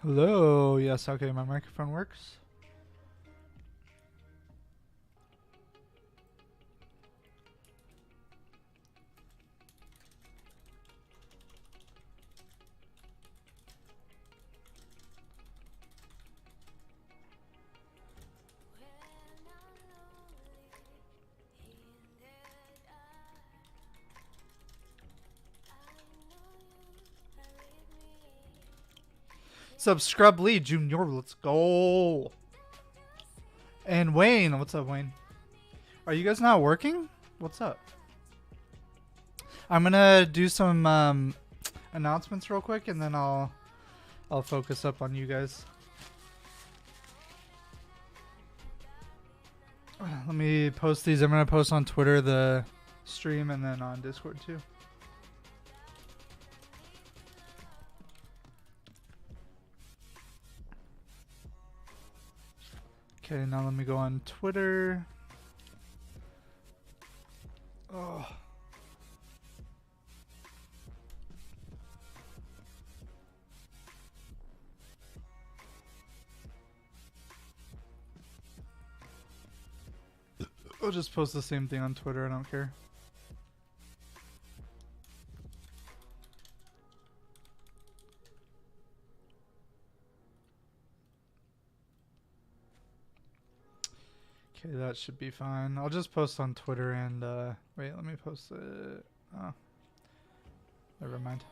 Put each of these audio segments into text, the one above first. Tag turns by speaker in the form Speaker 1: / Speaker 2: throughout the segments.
Speaker 1: Hello. Yes, okay, my microphone works. What's up, Scrub Lee Jr.? Let's go. And Wayne. What's up, Wayne? Are you guys not working? What's up? I'm gonna do some announcements real quick, and then I'll focus up on you guys. Let me post these. I'm gonna post on Twitter the stream, and then on Discord too. Okay, now let me go on Twitter. Oh. I'll just post the same thing on Twitter. I don't care. Okay, that should be fine. I'll just post on Twitter and wait, let me post it. Oh, never mind.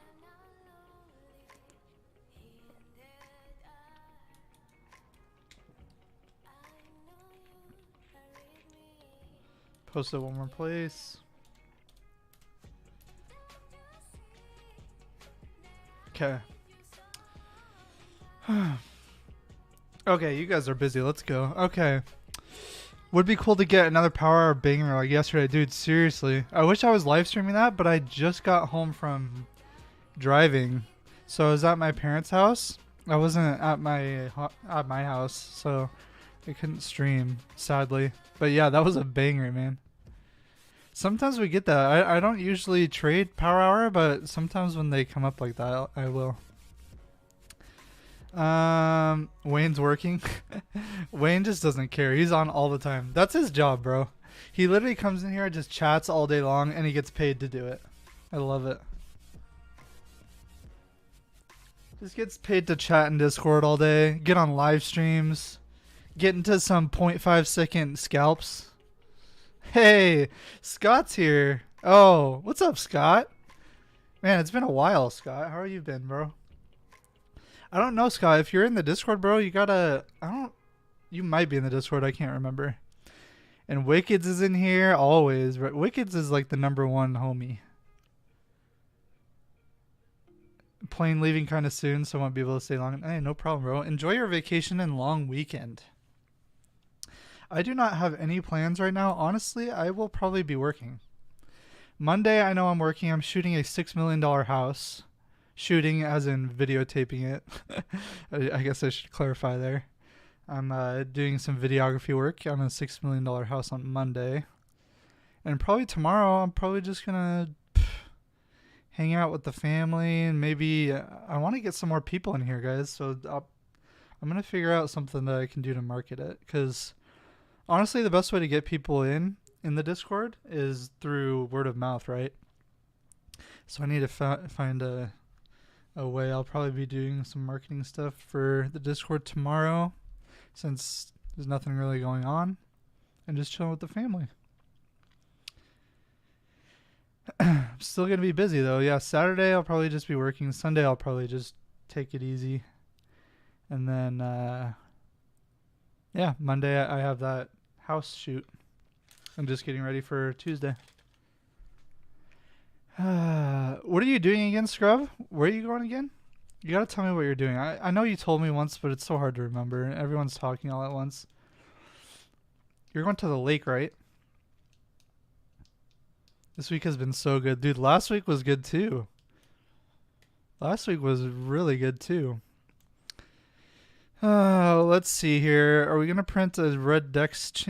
Speaker 1: Post it one more place. Okay. Okay, you guys are busy. Let's go. Okay. Would be cool to get another Power Hour banger like yesterday. Dude, seriously. I wish I was live streaming that, but I just got home from driving. So I was at my parents' house. I wasn't at my house, so I couldn't stream, sadly. But yeah, that was a banger, man. Sometimes we get that. I don't usually trade Power Hour, but sometimes when they come up like that, I will. Wayne's working. Wayne just doesn't care. He's on all the time. That's his job, bro. He literally comes in here, just chats all day long, and he gets paid to do it. I love it. Just gets paid to chat in Discord all day, get on live streams, get into some 0.5 second scalps. Hey, Scott's here. Oh, what's up, Scott? Man, it's been a while, Scott. How have you been, bro? I don't know, Scott. If you're in the Discord, bro, you gotta... You might be in the Discord. I can't remember. And Wickeds is in here always. Wickeds is like the #1 homie. Plane leaving kind of soon, so I won't be able to stay long. Hey, no problem, bro. Enjoy your vacation and long weekend. I do not have any plans right now. Honestly, I will probably be working. Monday, I know I'm working. I'm shooting a $6 million house. Shooting as in videotaping it. I guess I should clarify there. I'm doing some videography work on a $6 million house on Monday. And probably tomorrow, I'm probably just going to hang out with the family. And maybe I want to get some more people in here, guys. So I'm going to figure out something that I can do to market it. Because honestly, the best way to get people in the Discord is through word of mouth, right? So I need to find a way. I'll probably be doing some marketing stuff for the Discord tomorrow, since there's nothing really going on, and just chilling with the family. I'm still gonna be busy though. Yeah, Saturday I'll probably just be working. Sunday I'll probably just take it easy, and then yeah, Monday I have that house shoot. I'm just getting ready for Tuesday. What are you doing again, Scrub? Where are you going again? You gotta tell me what you're doing. I know you told me once, but it's so hard to remember. Everyone's talking all at once. You're going to the lake, right? This week has been so good. Dude, last week was good too. Last week was really good too. Let's see here. Are we going to print a red Dex?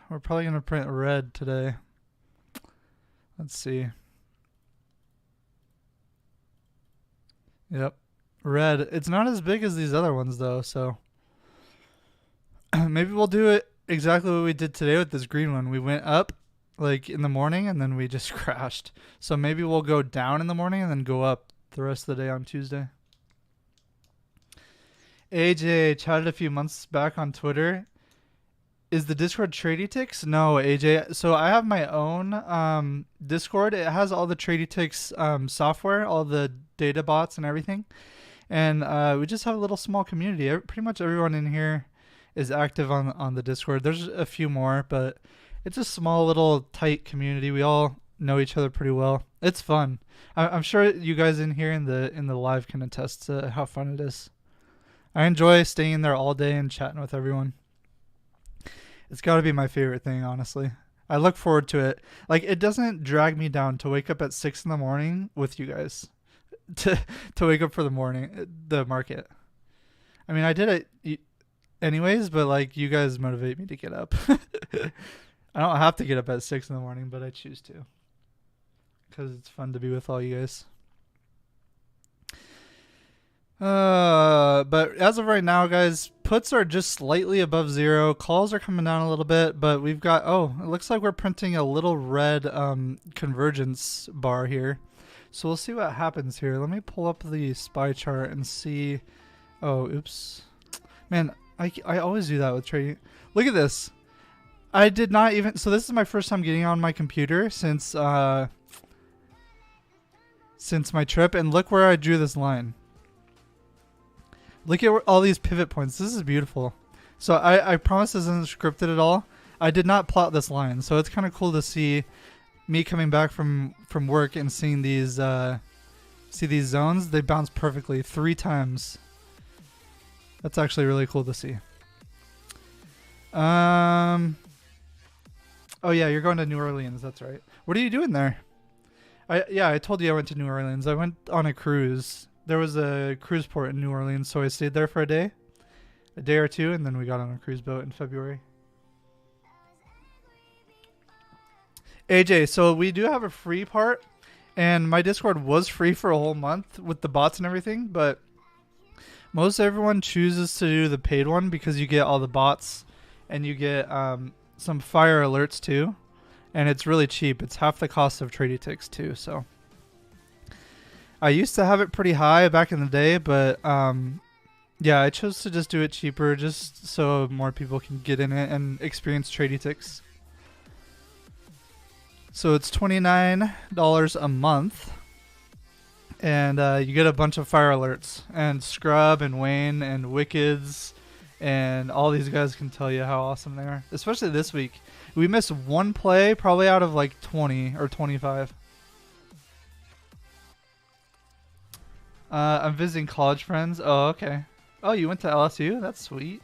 Speaker 1: We're probably going to print red today. Let's see. Yep. red. It's not as big as these other ones though, so maybe we'll do it exactly what we did today with this green one. We went up like in the morning and then we just crashed. So maybe we'll go down in the morning and then go up the rest of the day on Tuesday. AJ chatted a few months back on Twitter. Is the Discord Tradietics? No, AJ. So I have my own Discord. It has all the Tradietics software, all the data bots and everything. And we just have a little small community. Pretty much everyone in here is active on the Discord. There's a few more, but it's a small little tight community. We all know each other pretty well. It's fun. I'm sure you guys in here in the live can attest to how fun it is. I enjoy staying there all day and chatting with everyone. It's got to be my favorite thing, honestly. I look forward to it. Like, it doesn't drag me down to wake up at 6 in the morning with you guys. To wake up for the market. I mean, I did it anyways, but like, you guys motivate me to get up. I don't have to get up at 6 in the morning, but I choose to. Because it's fun to be with all you guys. But as of right now, guys, puts are just slightly above zero. Calls are coming down a little bit, but we've got, it looks like we're printing a little red convergence bar here. So we'll see what happens here. Let me pull up the SPY chart and see. Oh, oops. Man, I always do that with trading. Look at this. I did not even, so this is my first time getting on my computer since my trip, and look where I drew this line. Look at all these pivot points. This is beautiful. So I promise this isn't scripted at all. I did not plot this line, so it's kind of cool to see me coming back from work and seeing these zones. They bounce perfectly 3 times. That's actually really cool to see. Oh yeah, you're going to New Orleans. That's right. What are you doing there? I told you I went to New Orleans. I went on a cruise. There was a cruise port in New Orleans, so I stayed there for a day or two, and then we got on a cruise boat in February. AJ, so we do have a free part, and my Discord was free for a whole month with the bots and everything, but most everyone chooses to do the paid one because you get all the bots, and you get some fire alerts too, and it's really cheap. It's half the cost of Tradietics too, so... I used to have it pretty high back in the day, but yeah, I chose to just do it cheaper just so more people can get in it and experience Tradietics. So it's $29 a month, and you get a bunch of fire alerts, and Scrub and Wayne and Wickeds and all these guys can tell you how awesome they are, especially this week. We missed one play probably out of like 20 or 25. I'm visiting college friends. Oh, okay. Oh, you went to LSU? That's sweet.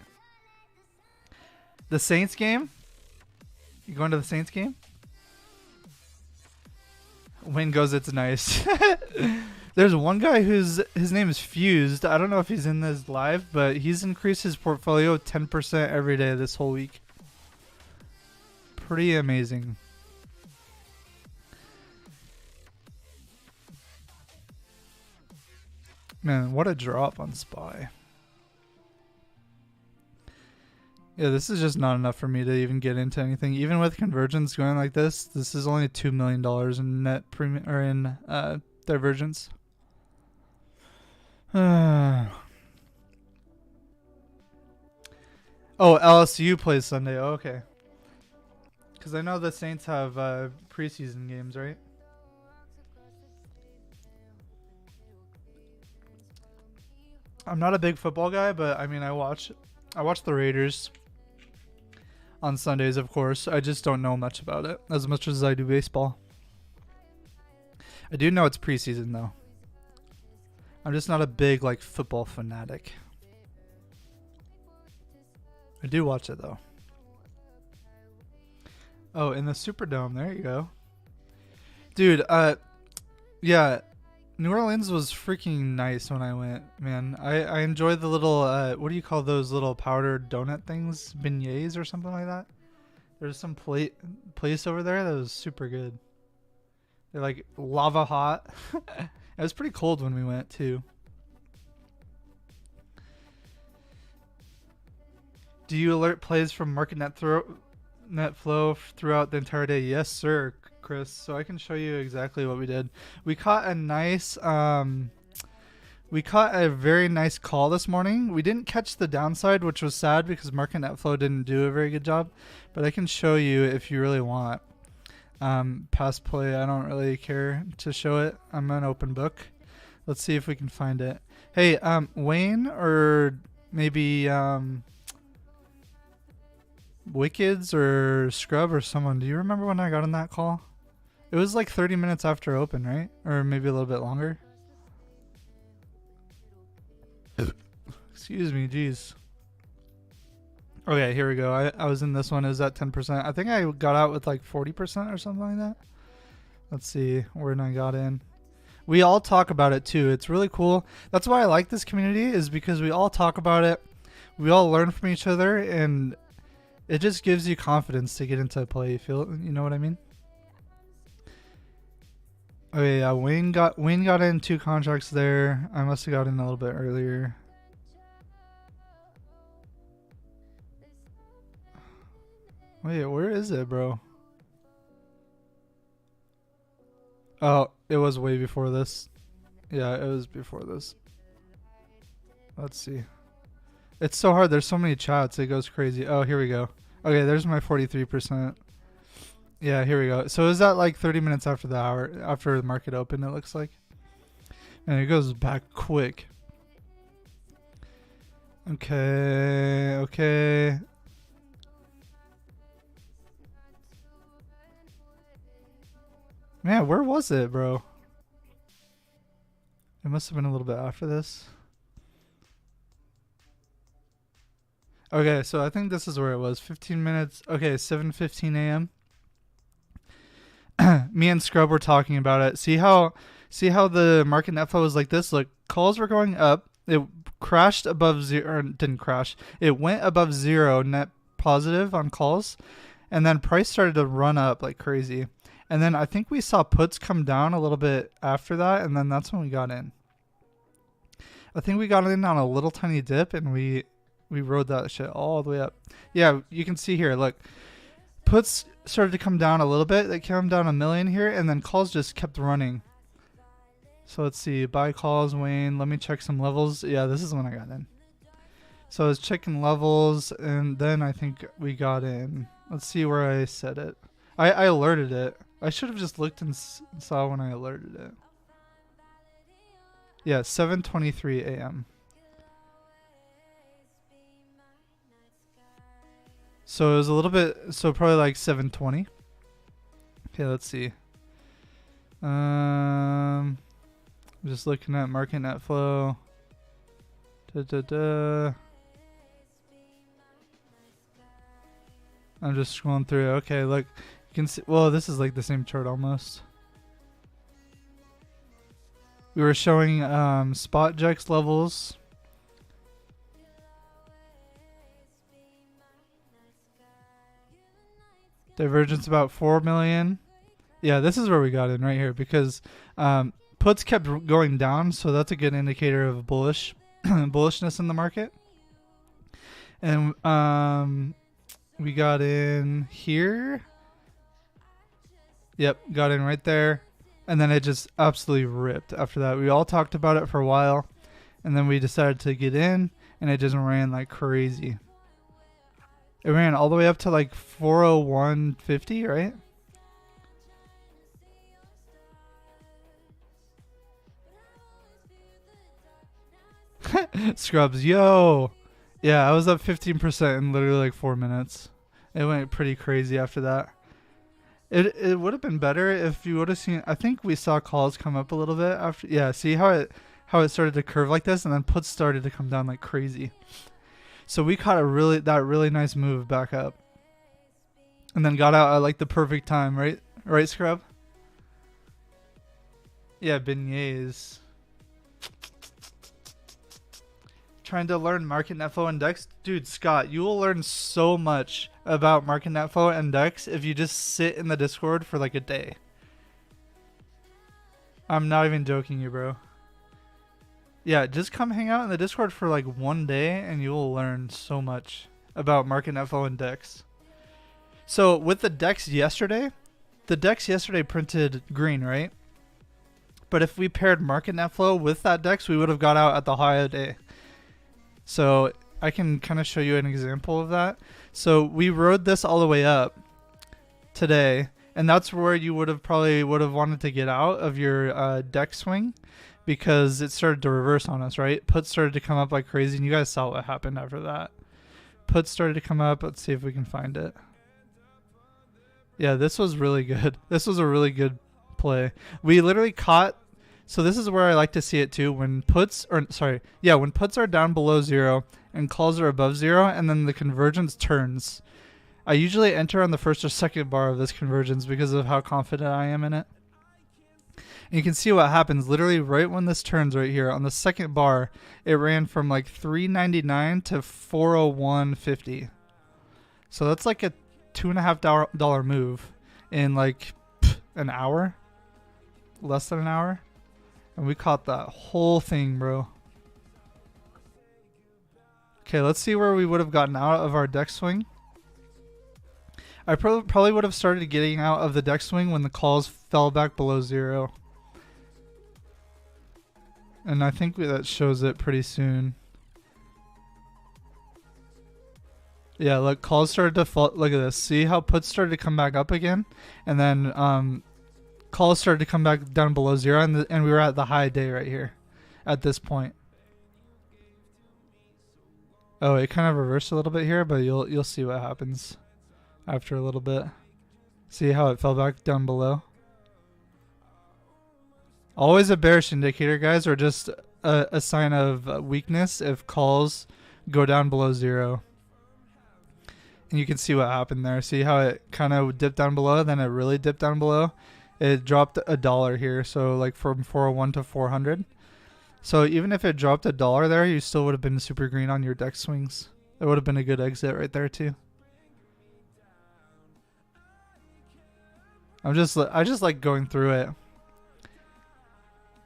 Speaker 1: The Saints game? You going to the Saints game? Wayne goes, it's nice. There's one guy his name is Fused. I don't know if he's in this live, but he's increased his portfolio 10% every day this whole week. Pretty amazing. Man, what a drop on SPY. Yeah, this is just not enough for me to even get into anything. Even with convergence going like this is only $2 million in net premium or in divergence. Oh, LSU plays Sunday. Oh, okay. Because I know the Saints have preseason games, right? I'm not a big football guy, but I mean, I watch the Raiders on Sundays, of course. I just don't know much about it as much as I do baseball. I do know it's preseason though. I'm just not a big like football fanatic. I do watch it though. Oh, in the Superdome, there you go. Dude, yeah, New Orleans was freaking nice when I went, man. I enjoyed the little, what do you call those little powdered donut things? Beignets or something like that? There's some place over there that was super good. They're like lava hot. It was pretty cold when we went too. Do you alert plays from market net flow throughout the entire day? Yes, sir, Chris. So I can show you exactly what we did. We caught a nice we caught a very nice call this morning. We didn't catch the downside, which was sad because market net flow didn't do a very good job. But I can show you if you really want. Past play, I don't really care to show it. I'm an open book. Let's see if we can find it. Hey, Wayne, or maybe Wickeds or Scrub or someone, do you remember when I got on that call? It was like 30 minutes after open, right? Or maybe a little bit longer. Excuse me, jeez. Okay, here we go. I was in this one. It was at 10%. I think I got out with like 40% or something like that. Let's see when I got in. We all talk about it too. It's really cool. That's why I like this community, is because we all talk about it. We all learn from each other, and it just gives you confidence to get into play. You know what I mean? Okay, yeah, Wayne got in 2 contracts there. I must have got in a little bit earlier. Wait, where is it, bro? Oh, it was way before this. Yeah, it was before this. Let's see. It's so hard. There's so many chats. It goes crazy. Oh, here we go. Okay, there's my 43%. Yeah, here we go. So is that like 30 minutes after the hour, after the market open, it looks like? And it goes back quick. Okay, okay. Man, where was it, bro? It must have been a little bit after this. Okay, so I think this is where it was. 15 minutes. Okay, 7:15 a.m. Me and Scrub were talking about it. See how the market net flow was like this? Look, calls were going up. It crashed above zero, or didn't crash. It went above zero net positive on calls, and then price started to run up like crazy. And then I think we saw puts come down a little bit after that, and then that's when we got in. I think we got in on a little tiny dip, and we rode that shit all the way up. Yeah, you can see here, look. Puts started to come down a little bit. They came down 1 million here, and then calls just kept running. So let's see. Buy calls, Wayne. Let me check some levels. Yeah, this is when I got in. So I was checking levels, and then I think we got in. Let's see where I set it. I alerted it. I should have just looked and saw when I alerted it. Yeah, 7:23 a.m. So it was a little bit, so probably like 7:20. Okay, let's see. I'm just looking at market net flow. I'm just scrolling through. Okay, look, you can see. Well, this is like the same chart almost. We were showing spot JEX levels. Divergence about 4 million. Yeah, this is where we got in right here, because puts kept going down, so that's a good indicator of bullishness in the market. And we got in here. Yep, got in right there. And then it just absolutely ripped after that. We all talked about it for a while, and then we decided to get in, and it just ran like crazy. It ran all the way up to like 401.50, right? Scrubs, yo. Yeah, I was up 15% in literally like 4 minutes. It went pretty crazy after that. It would have been better if you would have seen. I think we saw calls come up a little bit after. Yeah, see how it started to curve like this, and then puts started to come down like crazy. So we caught that really nice move back up, and then got out at like the perfect time, right? Right, Scrub? Yeah, beignets. Trying to learn market net flow and DEX, dude. Scott, you will learn so much about market net flow and DEX if you just sit in the Discord for like a day. I'm not even joking you, bro. Yeah, just come hang out in the Discord for like 1 day and you will learn so much. about market net flow and DEX. So with the DEX yesterday printed green, right? But if we paired market net flow with that DEX, we would have got out at the high of the day. So I can kind of show you an example of that. So we rode this all the way up today, and that's where you would have wanted to get out of your DEX swing, because it started to reverse on us, right? Puts started to come up like crazy, and you guys saw what happened after that. Puts started to come up. Let's see if we can find it. Yeah, this was really good. This was a really good play. We literally caught. So this is where I like to see it too. When puts are down below 0 and calls are above 0, and then the convergence turns. I usually enter on the first or second bar of this convergence because of how confident I am in it. And you can see what happens literally right when this turns right here on the second bar. It ran from like 399 to 401.50. So that's like a $2.50 move in like an hour, less than an hour. And we caught that whole thing, bro. Okay, let's see where we would have gotten out of our DEX swing. I probably would have started getting out of the DEX swing when the calls fell back below 0. And I think that shows it pretty soon. Yeah, look, calls started to fall. Look at this. See how puts started to come back up again? And then calls started to come back down below 0, and we were at the high day right here at this point. Oh, it kind of reversed a little bit here, but you'll see what happens after a little bit. See how it fell back down below? Always a bearish indicator, guys, or just a sign of weakness if calls go down below 0. And you can see what happened there. See how it kind of dipped down below, then it really dipped down below. It dropped $1 here, so like from 401 to 400. So even if it dropped $1 there, you still would have been super green on your DEX swings. It would have been a good exit right there too. I just like going through it.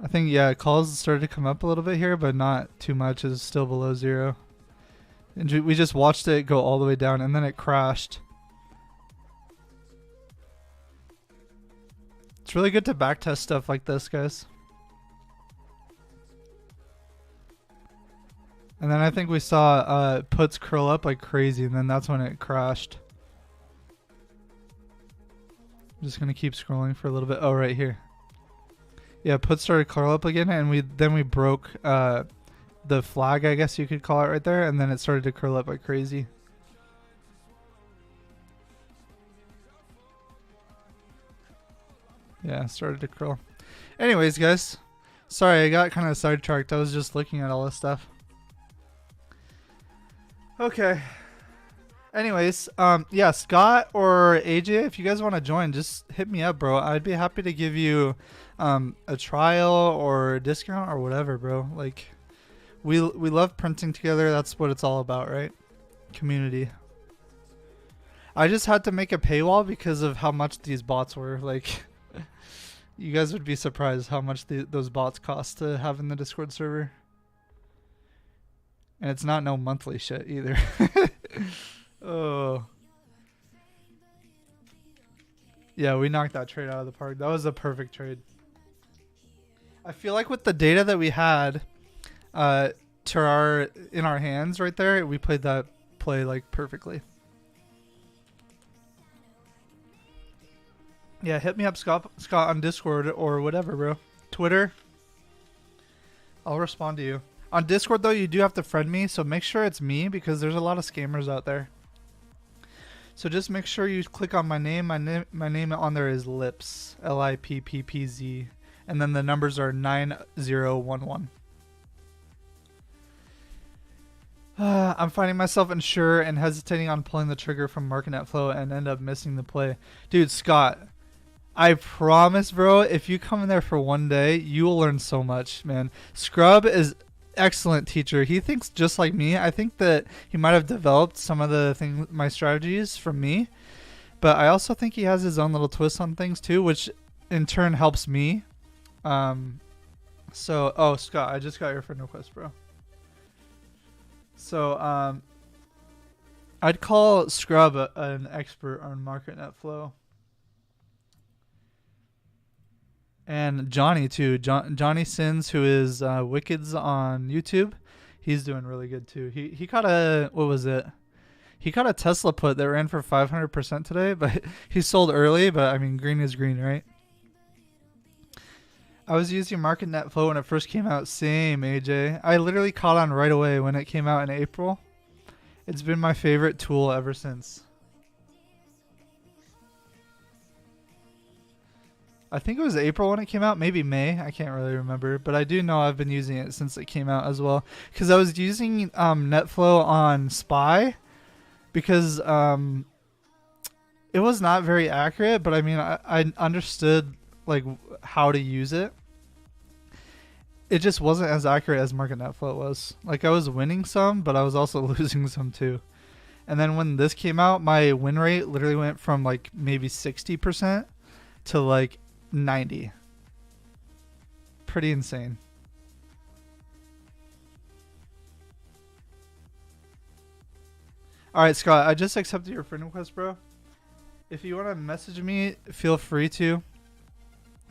Speaker 1: I think, yeah, calls started to come up a little bit here, but not too much. It's still below 0. And we just watched it go all the way down, and then it crashed. It's really good to backtest stuff like this, guys. And then I think we saw puts curl up like crazy, and then that's when it crashed. I'm just going to keep scrolling for a little bit. Oh, right here. Yeah, puts started to curl up again, and we broke the flag, I guess you could call it, right there, and then it started to curl up like crazy. Yeah, it started to curl. Anyways, guys, sorry, I got kind of sidetracked. I was just looking at all this stuff. Okay. Anyways, yeah, Scott or AJ, if you guys want to join, just hit me up, bro. I'd be happy to give you a trial or a discount or whatever, bro. Like, we love printing together. That's what it's all about, right? Community. I just had to make a paywall because of how much these bots were. Like, you guys would be surprised how much those bots cost to have in the Discord server. And it's not no monthly shit either. Oh. Yeah, we knocked that trade out of the park. That was a perfect trade. I feel like with the data that we had in our hands right there, we played that play like perfectly. Yeah, hit me up, Scott on Discord or whatever, bro. Twitter. I'll respond to you. On Discord, though, you do have to friend me, so make sure it's me because there's a lot of scammers out there. So just make sure you click on my name. My name on there is Lippz, Lippppz, and then the numbers are 9011. I'm finding myself unsure and hesitating on pulling the trigger from market net flow and end up missing the play. Dude, Scott, I promise, bro, if you come in there for one day, you will learn so much, man. Scrub is excellent teacher. He thinks just like me. I think that he might have developed some of the my strategies from me, but I also think he has his own little twist on things too, which in turn helps me. So, oh, Scott, I just got your friend request, bro. So, I'd call Scrub an expert on MarketNet flow. And Johnny too. Johnny Sins, who is Wickeds on YouTube, he's doing really good too. He caught a, what was it? He caught a Tesla put that ran for 500% today, but he sold early. But I mean, green is green, right? I was using MarketNet flow when it first came out. Same, AJ. I literally caught on right away when it came out in April. It's been my favorite tool ever since. I think it was April when it came out, maybe May. I can't really remember, but I do know I've been using it since it came out as well. Because I was using NetFlow on SPY because it was not very accurate, but I mean I understood like how to use it. It just wasn't as accurate as MarketNet flow was. Like I was winning some, but I was also losing some too. And then when this came out, my win rate literally went from like maybe 60% to like 90. Pretty insane. All right, Scott, I just accepted your friend request, bro. If you want to message me, feel free to.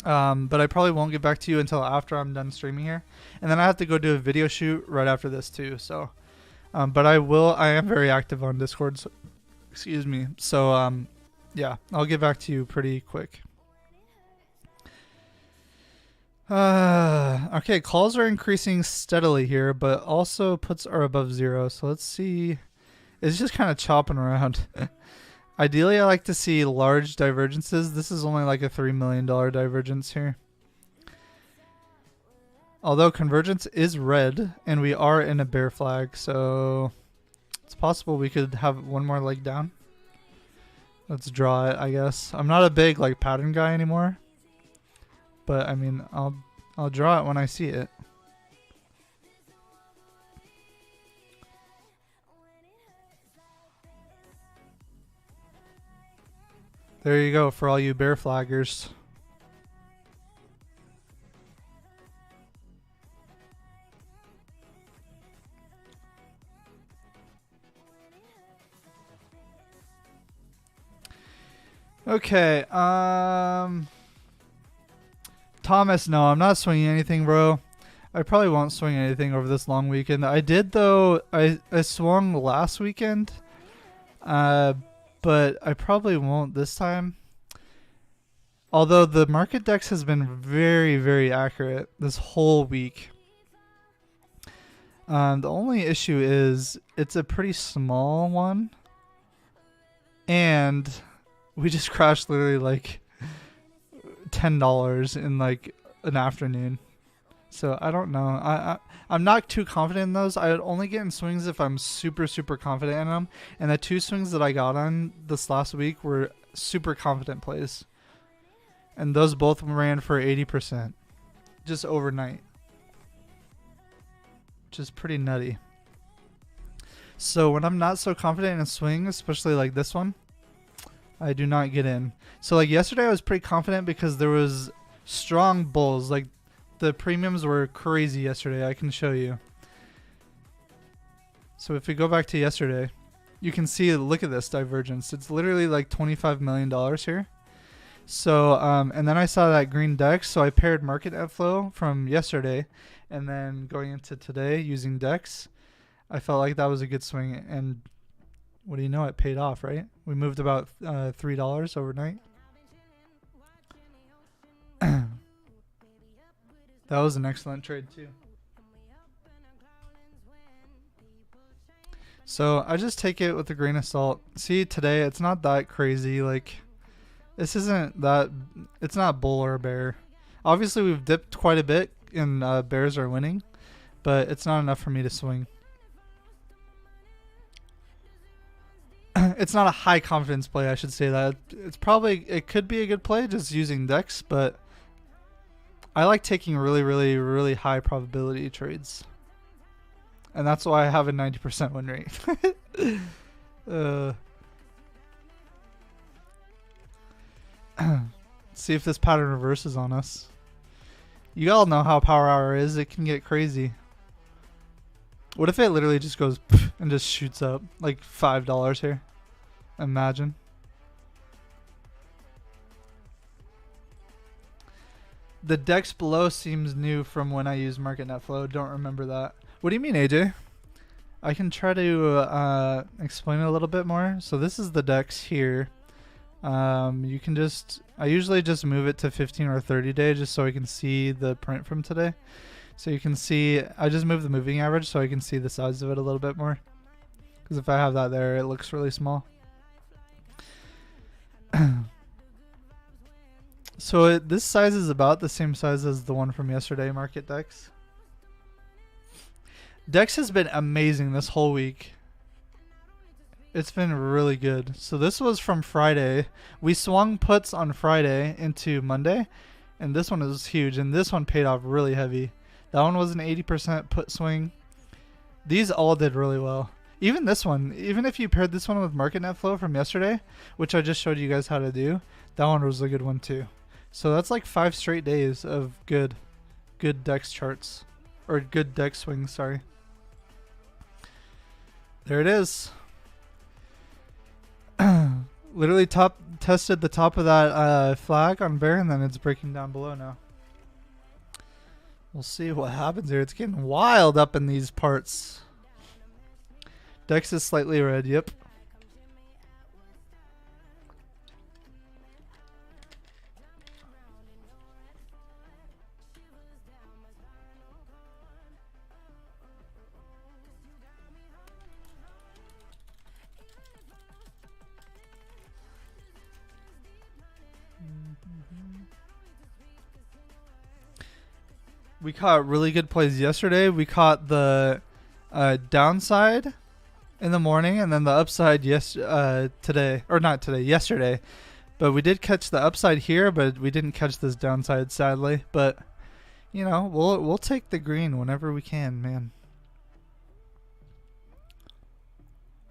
Speaker 1: But I probably won't get back to you until after I'm done streaming here. And then I have to go do a video shoot right after this too. So, but I am very active on Discord. So, excuse me. So, yeah, I'll get back to you pretty quick. Okay, calls are increasing steadily here, but also puts are above 0. So let's see. It's just kind of chopping around. Ideally, I like to see large divergences. This is only like a $3 million divergence here. Although convergence is red, and we are in a bear flag, so it's possible we could have one more leg down. Let's draw it, I guess. I'm not a big like pattern guy anymore, but I mean, I'll draw it when I see it. There you go for all you bear flaggers. Okay, Thomas, no, I'm not swinging anything, bro. I probably won't swing anything over this long weekend. I did, though. I swung last weekend, but I probably won't this time. Although the market dex has been very, very accurate this whole week. The only issue is it's a pretty small one, and we just crashed literally like $10 in like an afternoon. So I don't know. I'm not too confident in those. I would only get in swings if I'm super, super confident in them. And the 2 swings that I got on this last week were super confident plays. And those both ran for 80% just overnight. Which is pretty nutty. So when I'm not so confident in a swing, especially like this one, I do not get in. So like yesterday I was pretty confident because there was strong bulls. Like the premiums were crazy yesterday. I can show you. So if we go back to yesterday, you can see, look at this divergence. It's literally like $25 million here. So, and then I saw that green dex. So I paired MarketNet flow from yesterday and then going into today using dex. I felt like that was a good swing, and what do you know? It paid off, right? We moved about $3 overnight. That was an excellent trade too. So I just take it with a grain of salt. See, today it's not that crazy. Like this isn't that. It's not bull or bear. Obviously, we've dipped quite a bit, and bears are winning, but it's not enough for me to swing. It's not a high confidence play, I should say that. It could be a good play just using dex, but I like taking really, really, really high probability trades. And that's why I have a 90% win rate. See if this pattern reverses on us. You all know how power hour is. It can get crazy. What if it literally just goes and just shoots up like $5 here? Imagine. The DEX below seems new from when I used MarketNet Don't remember that. What do you mean, AJ? I can try to explain it a little bit more. So this is the DEX here. You can just, I usually just move it to 15 or 30 day just so I can see the print from today. So you can see, I just move the moving average so I can see the size of it a little bit more. Because if I have that there, it looks really small. So this size is about the same size as the one from yesterday, Market DEX. DEX has been amazing this whole week. It's been really good. So this was from Friday. We swung puts on Friday into Monday, and this one was huge, and this one paid off really heavy. That one was an 80% put swing. These all did really well. Even this one, even if you paired this one with MarketNet Flow from yesterday, which I just showed you guys how to do, that one was a good one too. So that's like 5 straight days of good DEX charts, or good DEX swings, sorry. There it is. Literally tested the top of that flag on bear, and then it's breaking down below now. We'll see what happens here. It's getting wild up in these parts. DEX is slightly red, yep. We caught really good plays yesterday. We caught the downside in the morning, and then the upside today, or not today, yesterday. But we did catch the upside here, but we didn't catch this downside, sadly. But you know, we'll take the green whenever we can, man.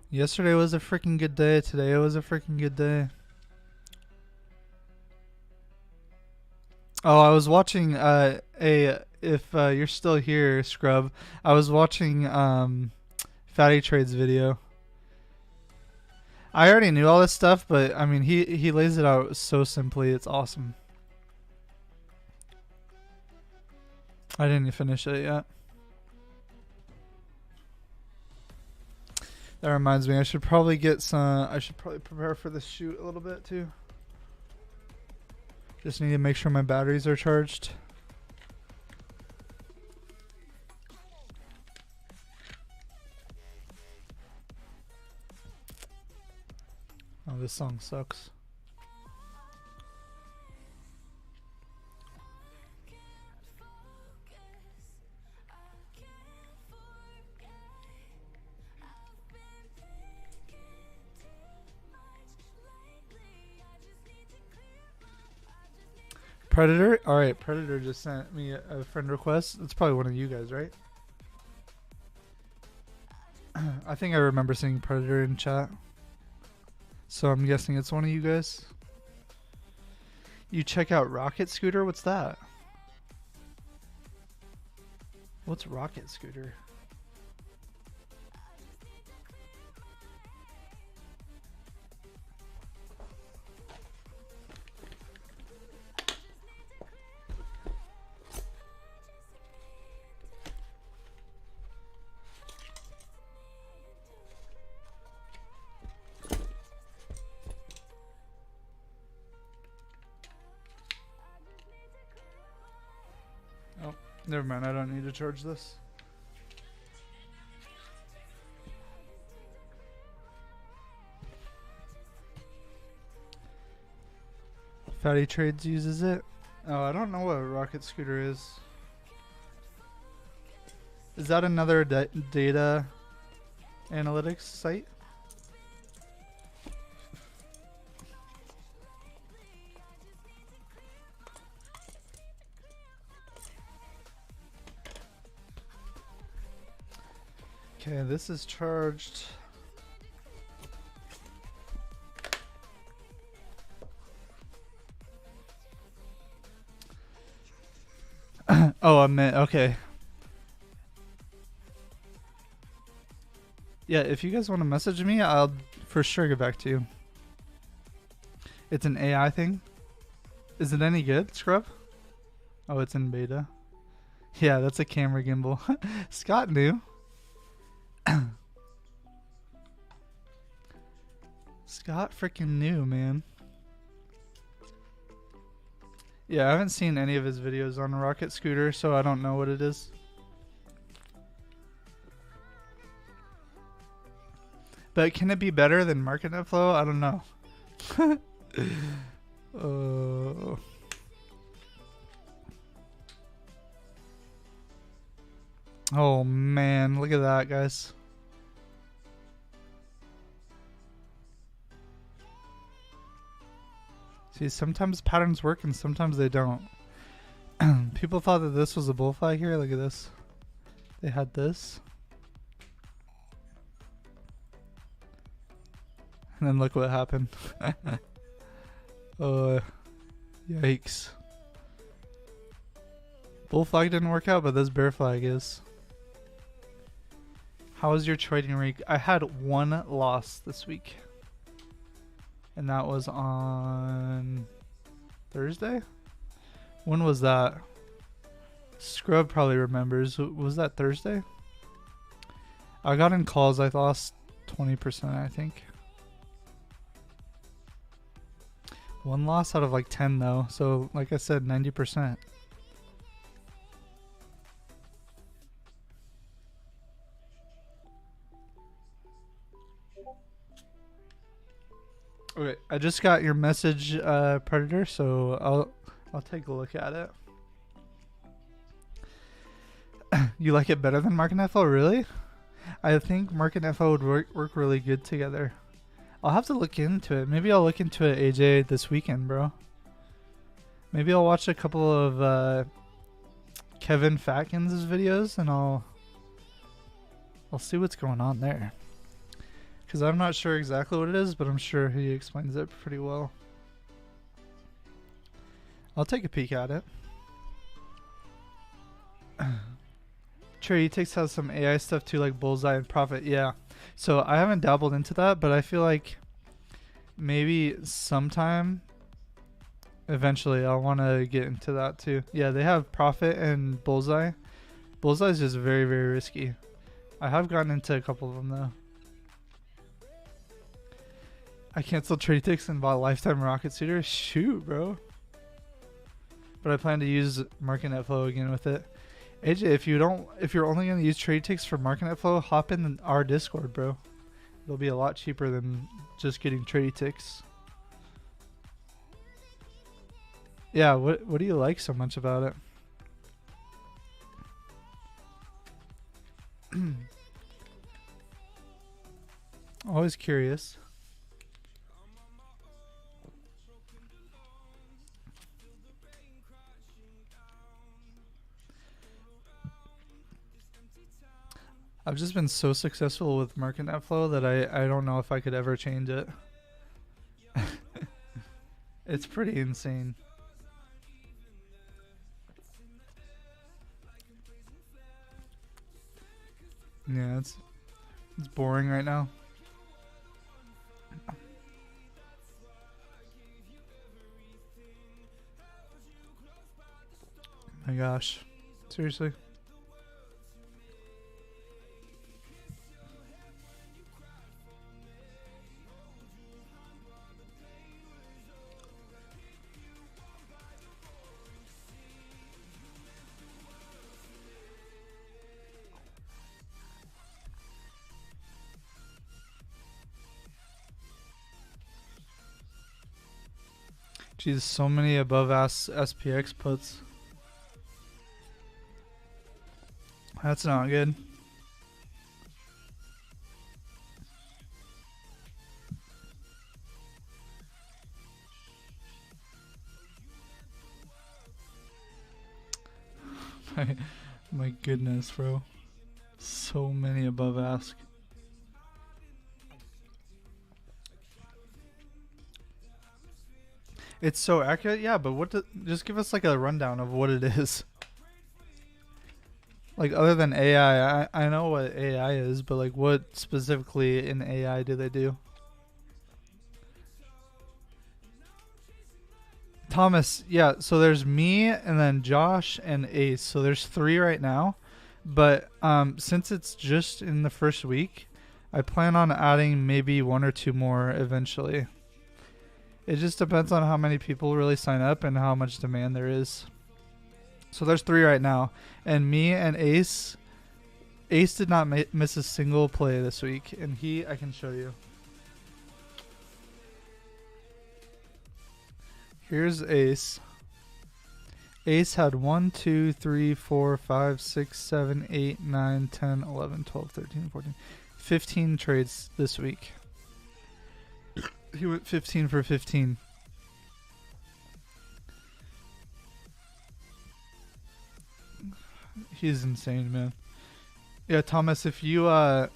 Speaker 1: Yesterday was a freaking good day. Today was a freaking good day. Oh, I was watching if you're still here, Scrub, I was watching Fatty Trade's video. I already knew all this stuff, but I mean he lays it out so simply. It's awesome. I didn't finish it yet. That reminds me, I should probably get some. I should probably prepare for the shoot a little bit too. Just need to make sure my batteries are charged. Oh, this song sucks. Predator? Alright, Predator just sent me a friend request. It's probably one of you guys, right? I think I remember seeing Predator in chat. So I'm guessing it's one of you guys. You check out Rocket Scooter? What's that? What's Rocket Scooter? Never mind, I don't need to charge this. Fatty Trades uses it. Oh, I don't know what a Rocket Scooter is. Is that another data analytics site? Okay, this is charged. Oh, I meant, okay. Yeah, if you guys want to message me, I'll for sure get back to you. It's an AI thing. Is it any good, Scrub? Oh, it's in beta. Yeah, that's a camera gimbal. Scott knew. Scott freaking knew, man. Yeah, I haven't seen any of his videos on a rocket scooter, so I don't know what it is. But can it be better than MarketNet Flow? I don't know. Oh man, look at that, guys. See, sometimes patterns work and sometimes they don't. People thought that this was a bull flag here. Look at this. They had this. And then look what happened. Yikes. Bull flag didn't work out, but this bear flag is. How was your trading week? I had one loss this week. And that was on Thursday? When was that? Scrub probably remembers. Was that Thursday? I got in calls. I lost 20%, I think. One loss out of like 10 though. So like I said, 90%. Okay, I just got your message, Predator, so I'll take a look at it. You like it better than MarketNet Flow, really? I think MarketNet Flow would work really good together. I'll have to look into it. Maybe I'll look into it, AJ, this weekend, bro. Maybe I'll watch a couple of Kevin Fatkins' videos and I'll see what's going on there. Because I'm not sure exactly what it is, but I'm sure he explains it pretty well. I'll take a peek at it. Traditix has some AI stuff too, like Bullseye and Profit. Yeah. So I haven't dabbled into that, but I feel like maybe sometime eventually I'll want to get into that too. Yeah, they have Profit and Bullseye. Bullseye is just very, very risky. I have gotten into a couple of them though. I canceled Traditix and bought Lifetime Rocket Suitor. Shoot, bro. But I plan to use MarketNet Flow again with it. AJ, if you're only gonna use Traditix for MarketNet Flow, hop in our Discord, bro. It'll be a lot cheaper than just getting Traditix. Yeah, what do you like so much about it? Always curious. I've just been so successful with MarketNet Flow that I don't know if I could ever change it. It's pretty insane. Yeah, it's boring right now. My gosh. Seriously. Jeez, so many above ass SPX puts. That's not good. My goodness, bro. So many above ask. It's so accurate, yeah, but just give us like a rundown of what it is. Like other than AI, I know what AI is, but like what specifically in AI do they do? Thomas, yeah, so there's me and then Josh and Ace. So there's 3 right now. But since it's just in the first week, I plan on adding maybe 1 or 2 more eventually. It just depends on how many people really sign up and how much demand there is. So there's 3 right now, and me and Ace. Ace did not miss a single play this week, and I can show you. Here's Ace. Ace had 1, 2, 3, 4, 5, 6, 7, 8, 9, 10, 11, 12, 13, 14, 15 trades this week. He went 15 for 15. He's insane, man. Yeah, Thomas, if you want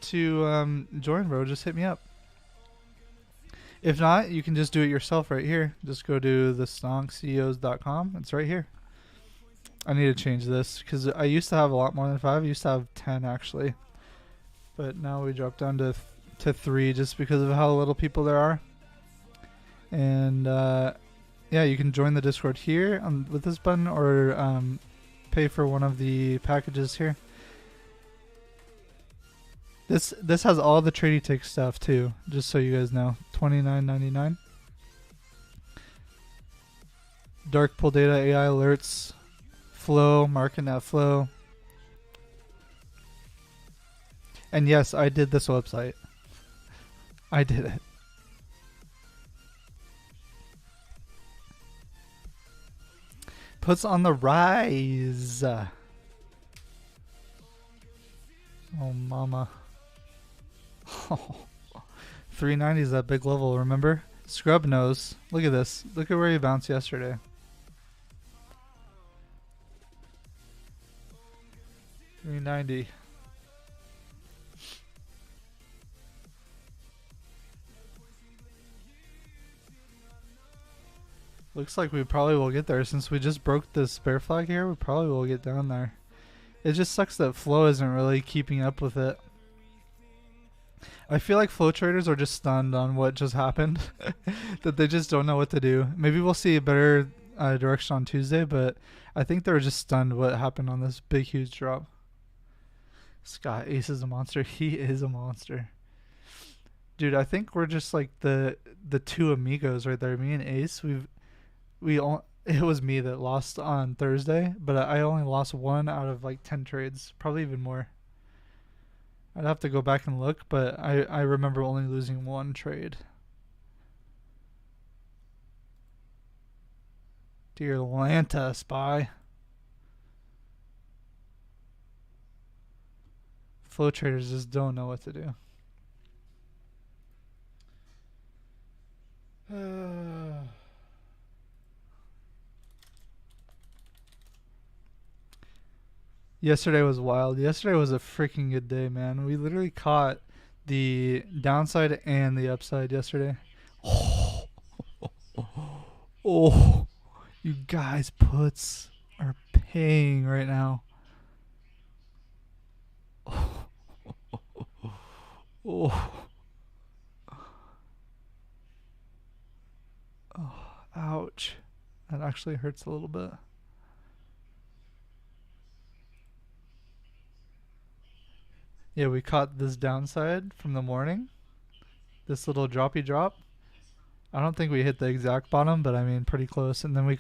Speaker 1: to join, bro, just hit me up. If not, you can just do it yourself right here. Just go to thesnonkceos.com. It's right here. I need to change this because I used to have a lot more than 5. I used to have 10 actually, but now we dropped down to 3 just because of how little people there are. And yeah, you can join the Discord here with this button, or pay for one of the packages here. This has all the Tradie Tick stuff too, just so you guys know. $29.99. Dark pool data, AI alerts, flow, MarketNet flow. And yes, I did this website. I did it. Puts on the rise. Oh, mama. 390 is that big level, remember? Scrub knows. Look at this. Look at where he bounced yesterday. $390. Looks like we probably will get there since we just broke the spare flag here. We probably will get down there. It just sucks that Flow isn't really keeping up with it. I feel like flow traders are just stunned on what just happened. That they just don't know what to do. Maybe we'll see a better direction on Tuesday, but I think they were just stunned what happened on this big, huge drop. Scott, Ace is a monster. He is a monster. Dude, I think we're just like the 2 amigos right there. Me and Ace, it was me that lost on Thursday, but I only lost 1 out of like 10 trades. Probably even more. I'd have to go back and look, but I remember only losing 1 trade. Dear Atlanta, SPY. Flow traders just don't know what to do. Yesterday was wild. Yesterday was a freaking good day, man. We literally caught the downside and the upside yesterday. Oh, you guys puts are paying right now. Oh, ouch. That actually hurts a little bit. Yeah, we caught this downside from the morning. This little droppy drop. I don't think we hit the exact bottom, but I mean pretty close. And then we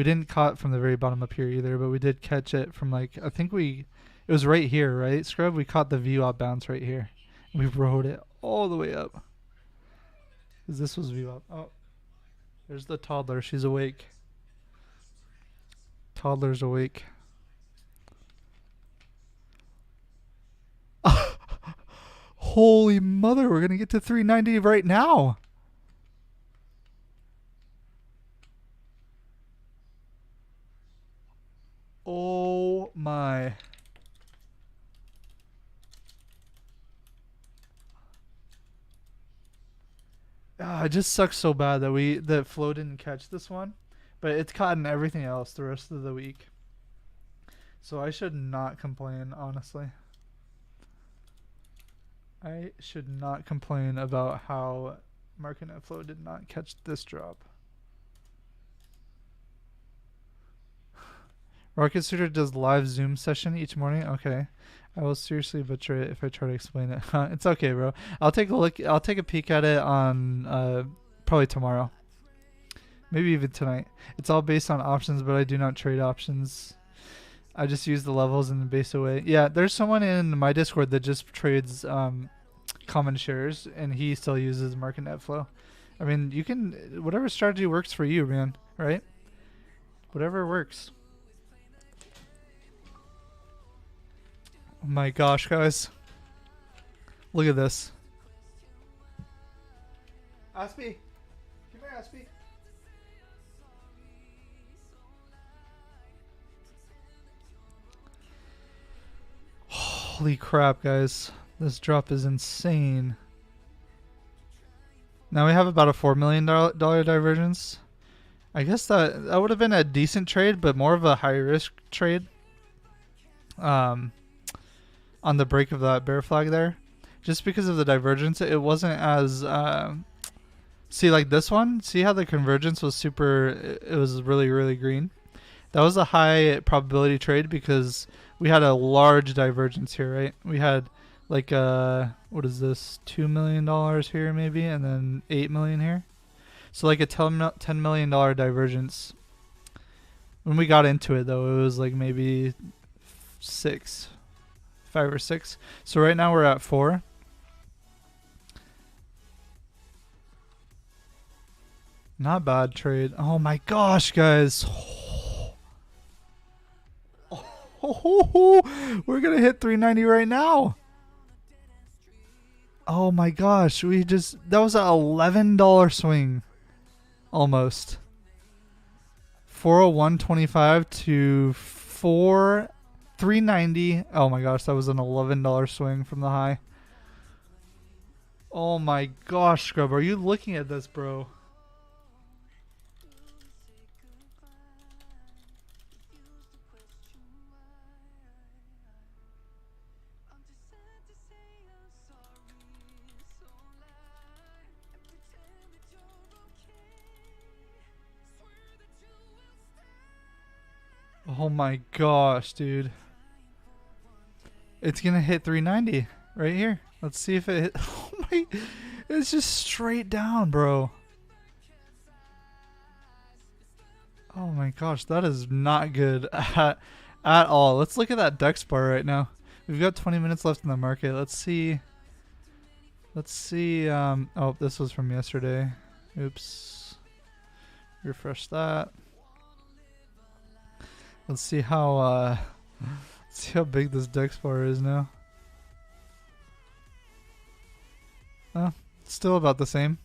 Speaker 1: didn't caught from the very bottom up here either, but we did catch it from like, I think it was right here, right, Scrub? We caught the VWAP bounce right here. We rode it all the way up. Because this was VWAP. Oh, there's the toddler. She's awake. Toddler's awake. Holy mother, we're going to get to 390 right now. Oh my. It just sucks so bad that Flo didn't catch this one, but it's caught in everything else the rest of the week. So I should not complain, honestly. I should not complain about how Market Net Flow did not catch this drop. Rocket Suitor does live Zoom session each morning. Okay. I will seriously butcher it if I try to explain it. It's okay, bro. I'll take a look. I'll take a peek at it on probably tomorrow. Maybe even tonight. It's all based on options, but I do not trade options. I just use the levels in the base away. Yeah, there's someone in my Discord that just trades common shares, and he still uses Market Net Flow. I mean, you can, whatever strategy works for you, man, right? Whatever works. Oh my gosh, guys. Look at this. Aspie. Come here, Aspie. Holy crap, guys. This drop is insane. Now we have about a $4 million divergence. I guess that would have been a decent trade, but more of a high risk trade. On the break of that bear flag there, just because of the divergence, it wasn't as see, like this one, see how the convergence was super, it was really green. That was a high probability trade because we had a large divergence here, right? We had like what is this, $2 million here maybe, and then 8 million here, so like a $10 million divergence. When we got into it though, it was like maybe 5 or 6. So right now we're at 4. Not bad trade. Oh my gosh, guys. We're gonna hit 390 right now. Oh my gosh, that was an $11 swing. Almost. 401.25 to 390. Oh my gosh, that was an $11 swing from the high. Oh my gosh, Scrub, are you looking at this, bro? Oh my gosh, dude. It's gonna hit 390 right here. Let's see if it hit. Oh my, it's just straight down, bro. Oh my gosh, that is not good at all. Let's look at that DEX bar right now. We've got 20 minutes left in the market. Let's see. Oh, this was from yesterday. Oops. Refresh that. Let's see how big this DEX bar is now. Still about the same.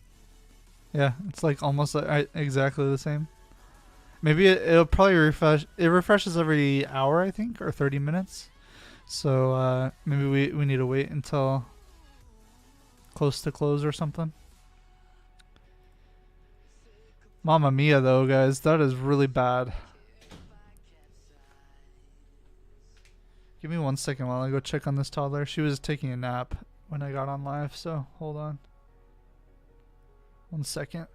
Speaker 1: Yeah, it's like almost exactly the same. Maybe it'll probably refresh. It refreshes every hour, I think, or 30 minutes. So maybe we need to wait until close to close or something. Mamma mia, though, guys, that is really bad. Give me 1 second while I go check on this toddler. She was taking a nap when I got on live, so hold on. 1 second.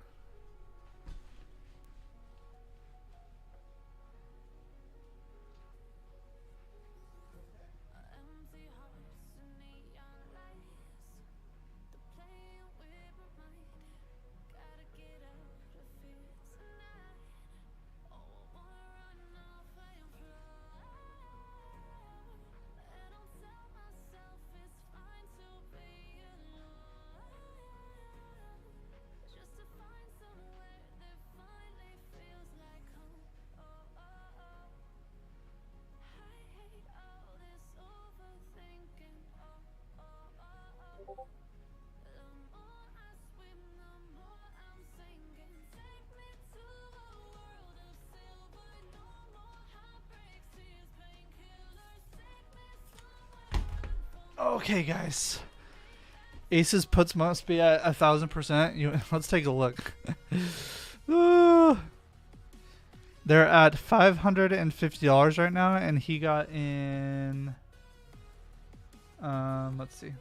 Speaker 1: Okay, guys. Aces puts must be at 1000%. Let's take a look. That They're at $550 right now, and he got in. Let's see.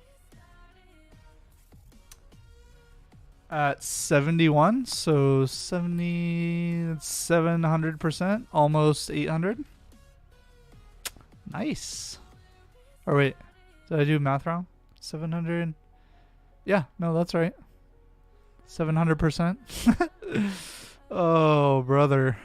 Speaker 1: At 71, so 700%, almost 800. Nice. Or wait, did I do math wrong? 700. Yeah, no, that's right. 700%. Oh, brother.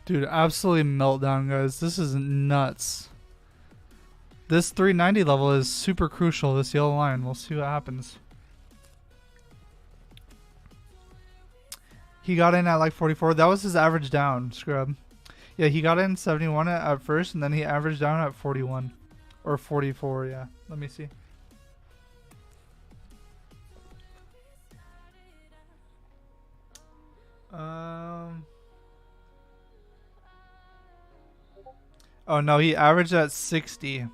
Speaker 1: Dude, absolutely meltdown, guys. This is nuts. This 390 level is super crucial, this yellow line. We'll see what happens. He got in at like 44. That was his average down, Scrub. Yeah, he got in 71 at first, and then he averaged down at 41. Or 44, yeah. Let me see. Oh no, he averaged at 60.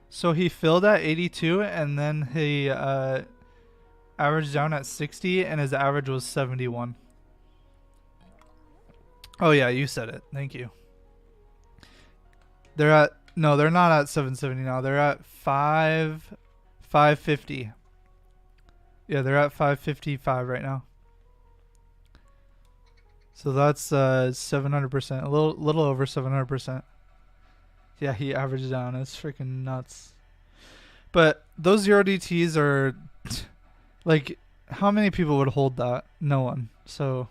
Speaker 1: So he filled at 82, and then he averaged down at 60, and his average was 71. Oh yeah, you said it. Thank you. They're at no, they're not at 770 now. They're at 550. Yeah, they're at 555 right now. So that's 700%, a little over 700%. Yeah, he averaged down. It's freaking nuts. But those 0 DTs are like, how many people would hold that? No one. So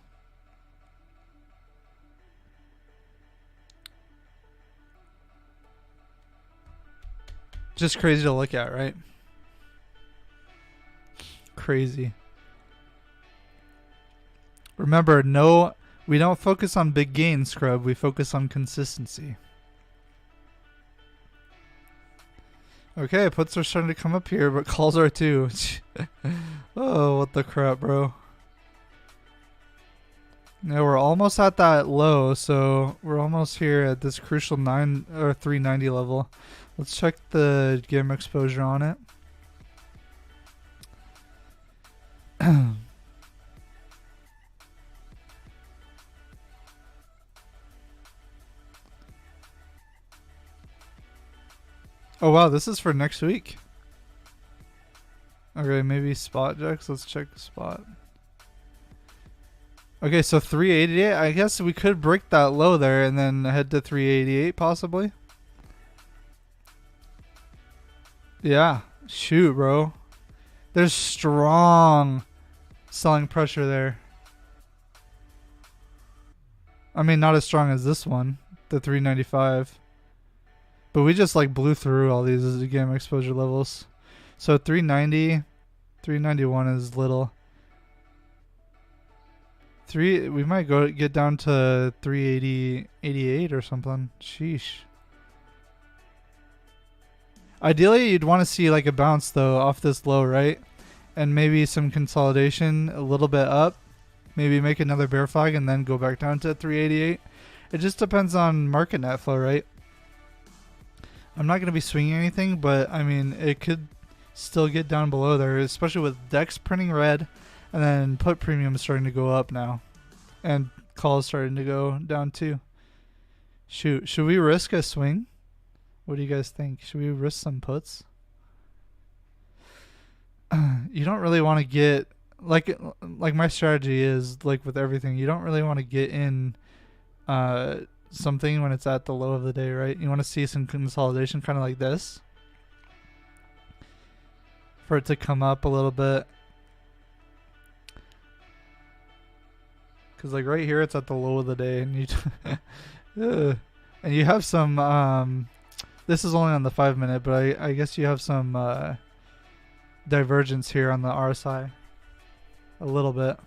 Speaker 1: just crazy to look at, right? Crazy. Remember, we don't focus on big gains, Scrub. We focus on consistency. Okay, puts are starting to come up here, but calls are too. Oh, what the crap, bro. Yeah, we're almost at that low, so we're almost here at this crucial 9 or 390 level. Let's check the game exposure on it. Oh wow, this is for next week. Okay, maybe spot jacks. Let's check the spot. Okay, so 388. I guess we could break that low there and then head to 388 possibly. Yeah, shoot, bro. There's strong selling pressure there. I mean, not as strong as this one, the 395. But we just like blew through all these game exposure levels. So 390, 391 is little. We might get down to 380, 88 or something. Sheesh. Ideally, you'd want to see like a bounce though off this low, right? And maybe some consolidation a little bit up. Maybe make another bear flag and then go back down to 388. It just depends on market net flow, right? I'm not going to be swinging anything, but I mean, it could still get down below there, especially with DEX printing red and then put premium starting to go up now and calls starting to go down too. Shoot, should we risk a swing? What do you guys think? Should we risk some puts? You don't really want to get like my strategy is like with everything. You don't really want to get in something when it's at the low of the day, right? You want to see some consolidation kind of like this for it to come up a little bit. Because like right here, it's at the low of the day, and and you have some. This is only on the 5 minute, but I guess you have some divergence here on the RSI, a little bit.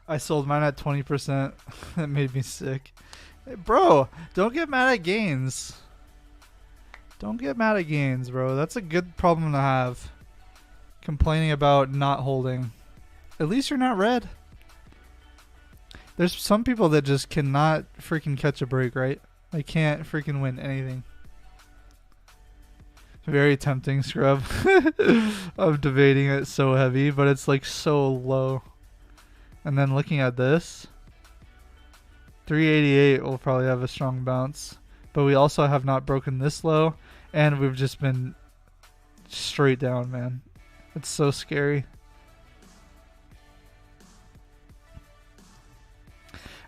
Speaker 1: I sold mine at 20%. That made me sick. Hey, bro, don't get mad at gains. Don't get mad at gains, bro. That's a good problem to have. Complaining about not holding. At least you're not red. There's some people that just cannot freaking catch a break, right? They can't freaking win anything. Very tempting, Scrub. I'm debating it so heavy, but it's like so low. And then looking at this, 388 will probably have a strong bounce. But we also have not broken this low, and we've just been straight down, man. It's so scary.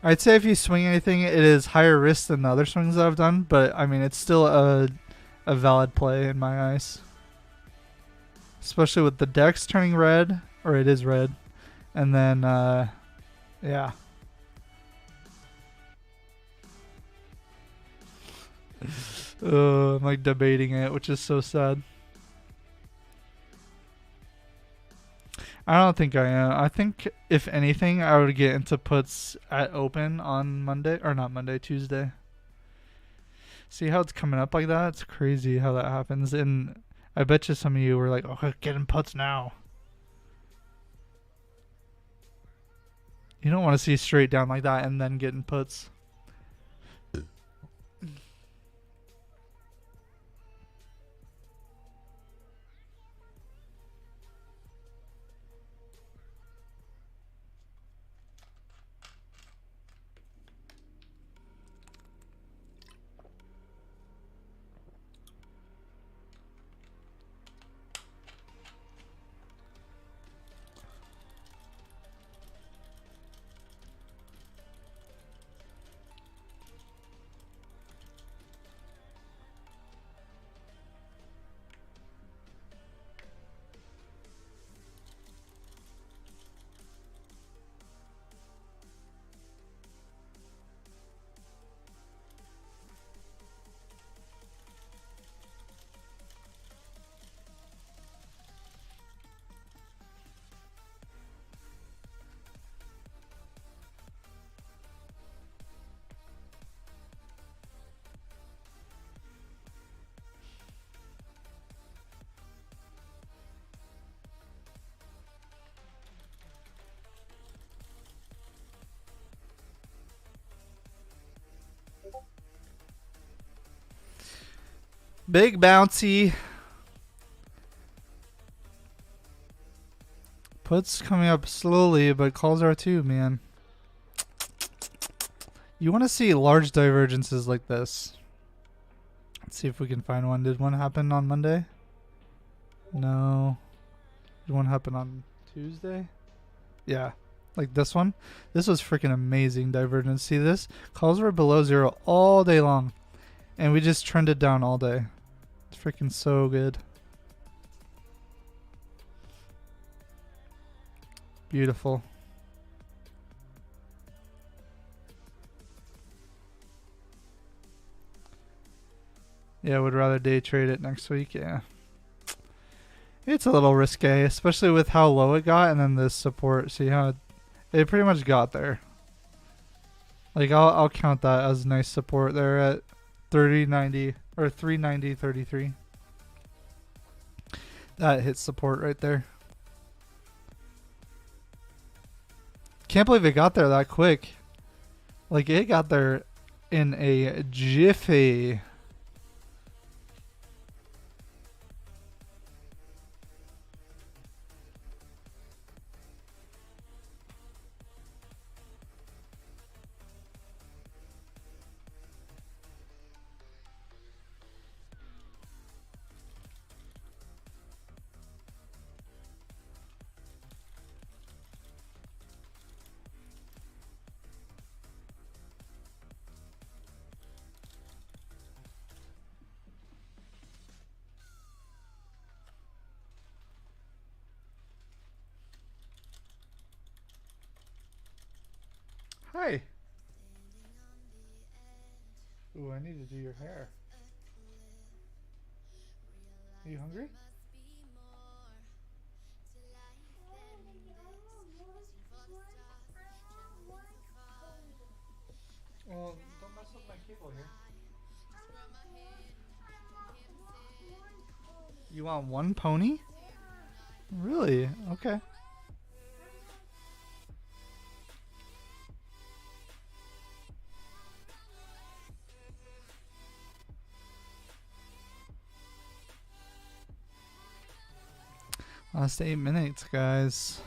Speaker 1: I'd say if you swing anything, it is higher risk than the other swings that I've done, but I mean, it's still a valid play in my eyes. Especially with the DEX turning red, or it is red. And then, yeah. I'm like debating it, which is so sad. I don't think I am. I think if anything, I would get into puts at open on Monday, or not Monday, Tuesday. See how it's coming up like that? It's crazy how that happens. And I bet you some of you were like, oh, get in puts now. You don't want to see straight down like that and then get in puts. Big bouncy. Puts coming up slowly, but calls are too, man. You want to see large divergences like this. Let's see if we can find one. Did one happen on Monday? No. Did one happen on Tuesday? Yeah. Like this one. This was freaking amazing divergence. See this? Calls were below zero all day long. And we just trended down all day. It's freaking so good. Beautiful. Yeah, would rather day trade it next week. Yeah. It's a little risque, especially with how low it got and then this support. See how it pretty much got there. Like I'll count that as nice support there at 30.90 or 390.33. That hits support right there. Can't believe it got there that quick. Like it got there in a jiffy. Hi. Ooh, I need to do your hair. Are you hungry? Well, don't mess up my cable here. You want one pony? Really? Okay. Last 8 minutes, guys.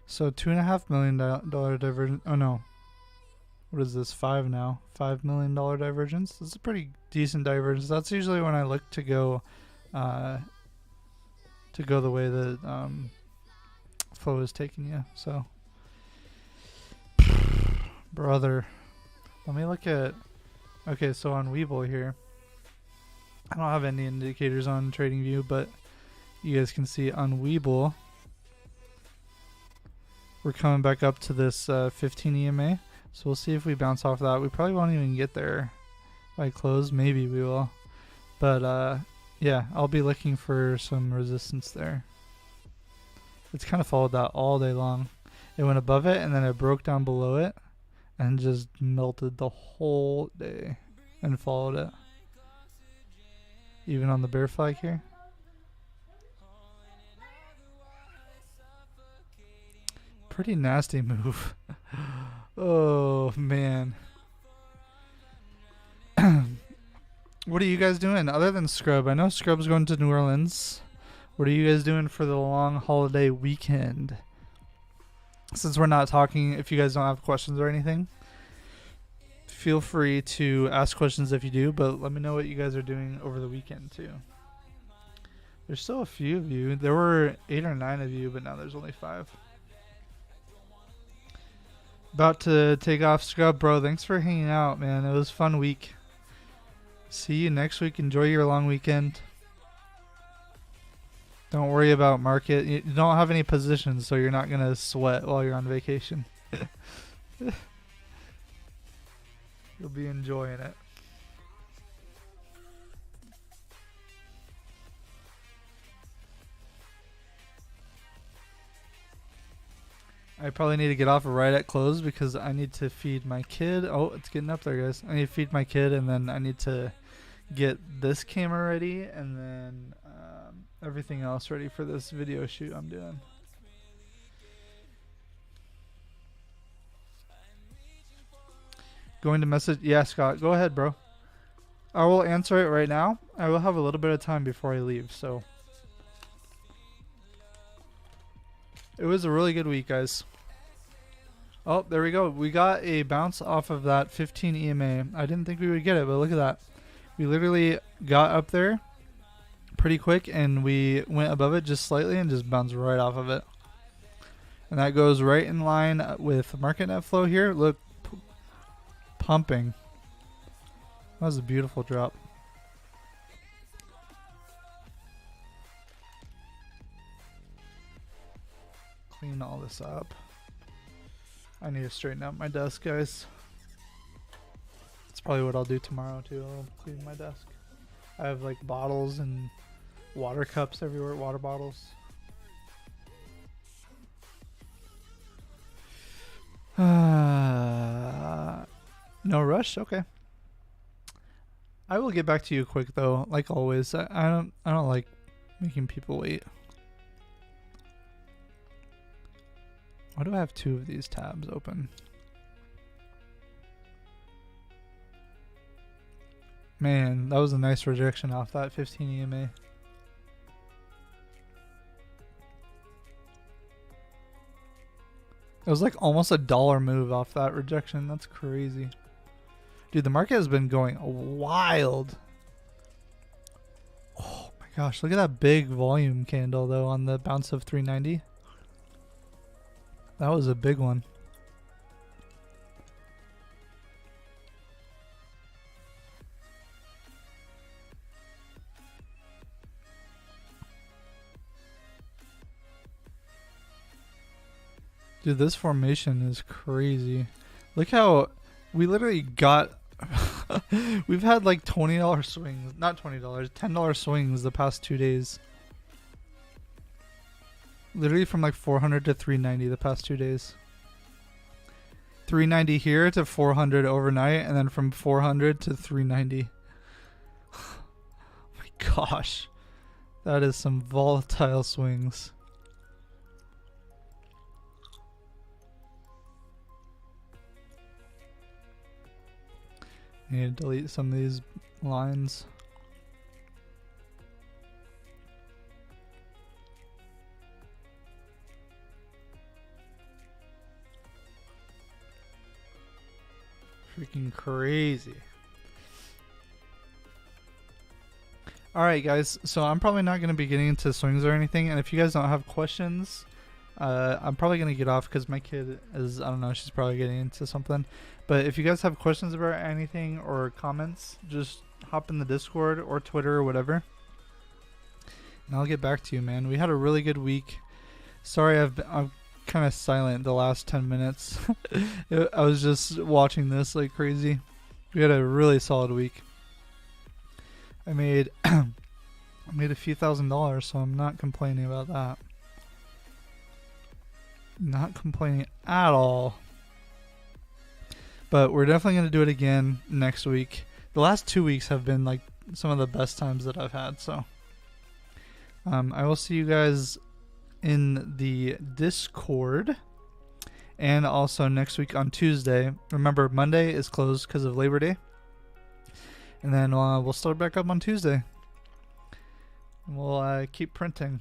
Speaker 1: So $2.5 million divergence. Oh no, what is this? 5 now. $5 million divergence. This is a pretty decent divergence. That's usually when I look to go the way that flow is taking you. So, brother, let me look at. Okay, so on Webull here, I don't have any indicators on TradingView, but you guys can see on Webull, we're coming back up to this 15 EMA. So we'll see if we bounce off that. We probably won't even get there by close. Maybe we will. But yeah, I'll be looking for some resistance there. It's kind of followed that all day long. It went above it and then it broke down below it and just melted the whole day and followed it. Even on the bear flag here. Pretty nasty move. Oh, man. What are you guys doing other than Scrub? I know Scrub's going to New Orleans. What are you guys doing for the long holiday weekend? Since we're not talking, if you guys don't have questions or anything, feel free to ask questions if you do, but let me know what you guys are doing over the weekend too. There's still a few of you. There were 8 or 9 of you, but now there's only 5. About to take off, Scrub, bro. Thanks for hanging out, man. It was a fun week. See you next week. Enjoy your long weekend. Don't worry about market. You don't have any positions, so you're not going to sweat while you're on vacation. You'll be enjoying it. I probably need to get off right at close because I need to feed my kid. Oh, it's getting up there, guys. I need to feed my kid, and then I need to get this camera ready, and then everything else ready for this video shoot I'm doing. Going to message? Yeah, Scott, go ahead, bro. I will answer it right now. I will have a little bit of time before I leave, so. It was a really good week, guys. Oh, there we go. We got a bounce off of that 15 EMA. I didn't think we would get it, but look at that. We literally got up there pretty quick, and we went above it just slightly and just bounced right off of it. And that goes right in line with market net flow here. Look, pumping. That was a beautiful drop. Clean all this up. I need to straighten out my desk, guys. That's probably what I'll do tomorrow too. I'll clean my desk. I have like bottles and water cups everywhere, water bottles. No rush. Okay. I will get back to you quick though, like always. I don't like making people wait. Why do I have 2 of these tabs open? Man, that was a nice rejection off that 15 EMA. It was like almost a dollar move off that rejection. That's crazy. Dude, the market has been going wild. Oh my gosh, look at that big volume candle though on the bounce of 390. That was a big one. Dude, this formation is crazy. Look how we literally got we've had like $20 swings, not $20, $10 swings the past 2 days. Literally from like 400 to 390 the past 2 days. 390 here to 400 overnight, and then from 400 to 390. Oh my gosh. That is some volatile swings. I need to delete some of these lines. Freaking crazy. Alright guys, so I'm probably not going to be getting into swings or anything, and if you guys don't have questions, I'm probably going to get off because my kid is, I don't know, she's probably getting into something. But if you guys have questions about anything or comments, just hop in the Discord or Twitter or whatever, and I'll get back to you, man. We had a really good week. Sorry I'm kind of silent the last 10 minutes. I was just watching this like crazy. We had a really solid week. I made I made a few $1,000s, so I'm not complaining about that. Not complaining at all. But we're definitely going to do it again next week. The last 2 weeks have been like some of the best times that I've had. So I will see you guys in the Discord. And also next week on Tuesday. Remember, Monday is closed because of Labor Day. And then we'll start back up on Tuesday. We'll keep printing.